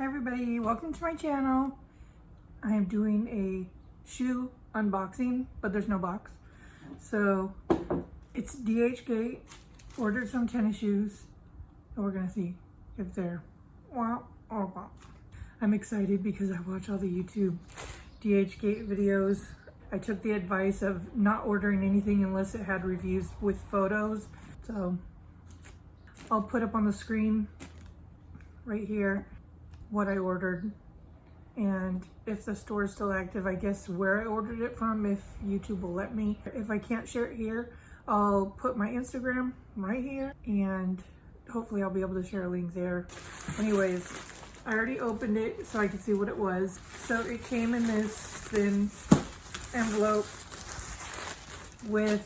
Hi everybody, welcome to my channel. I am doing a shoe unboxing, but there's no box. So it's DHGate, ordered some tennis shoes, and we're gonna see if they're wow or wow. I'm excited because I watch all the YouTube DHGate videos. I took the advice of not ordering anything unless it had reviews with photos. So I'll put up on the screen right here what I ordered, and if the store is still active, I guess where I ordered it from, if YouTube will let me. If I can't share it here, I'll put my Instagram right here, and hopefully I'll be able to share a link there. Anyways, I already opened it so I could see what it was. So it came in this thin envelope with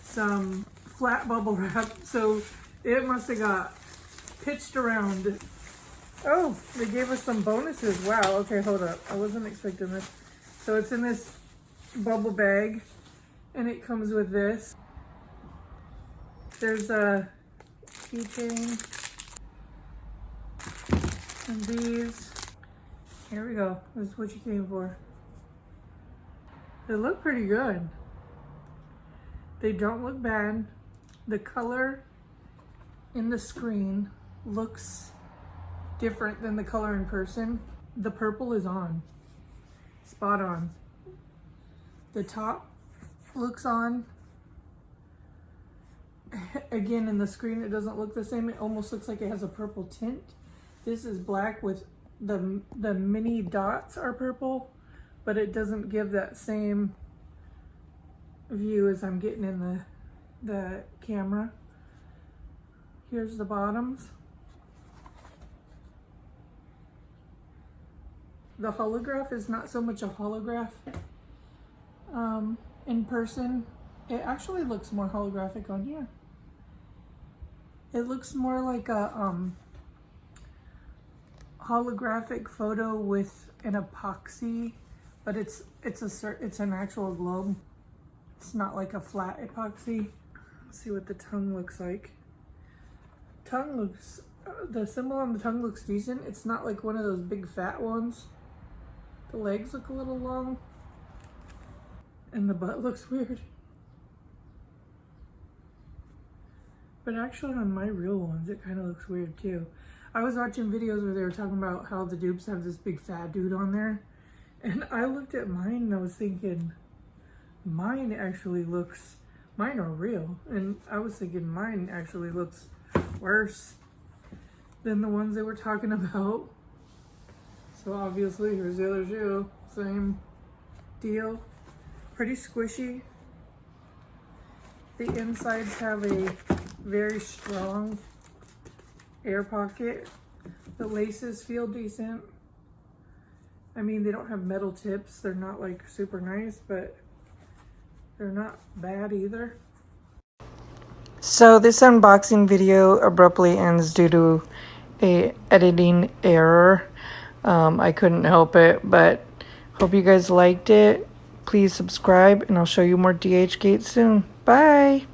some flat bubble wrap. So it must have got pitched around. Oh, they gave us some bonuses. Wow, okay, hold up. I wasn't expecting this. So it's in this bubble bag, and it comes with this. There's a keychain. And these. Here we go. This is what you came for. They look pretty good. They don't look bad. The color in the screen looks different than the color in person. The purple is on, spot on. The top looks on. Again, in the screen it doesn't look the same. It almost looks like it has a purple tint. This is black with the mini dots are purple, but it doesn't give that same view as I'm getting in the camera. Here's the bottoms. The holograph is not so much a holograph in person. It actually looks more holographic on here. It looks more like a holographic photo with an epoxy, but it's an actual globe. It's not like a flat epoxy. Let's see what the tongue looks like. Tongue looks, the symbol on the tongue looks decent. It's not like one of those big fat ones. The legs look a little long, and the butt looks weird. But actually on my real ones, it kind of looks weird too. I was watching videos where they were talking about how the Dupes have this big fat dude on there, and I looked at mine and I was thinking, mine are real, and I was thinking mine actually looks worse than the ones they were talking about. So obviously, here's the other shoe, same deal. Pretty squishy. The insides have a very strong air pocket. The laces feel decent. I mean, they don't have metal tips. They're not like super nice, but they're not bad either. So this unboxing video abruptly ends due to a editing error. I couldn't help it, but hope you guys liked it. Please subscribe, and I'll show you more DHGate soon. Bye!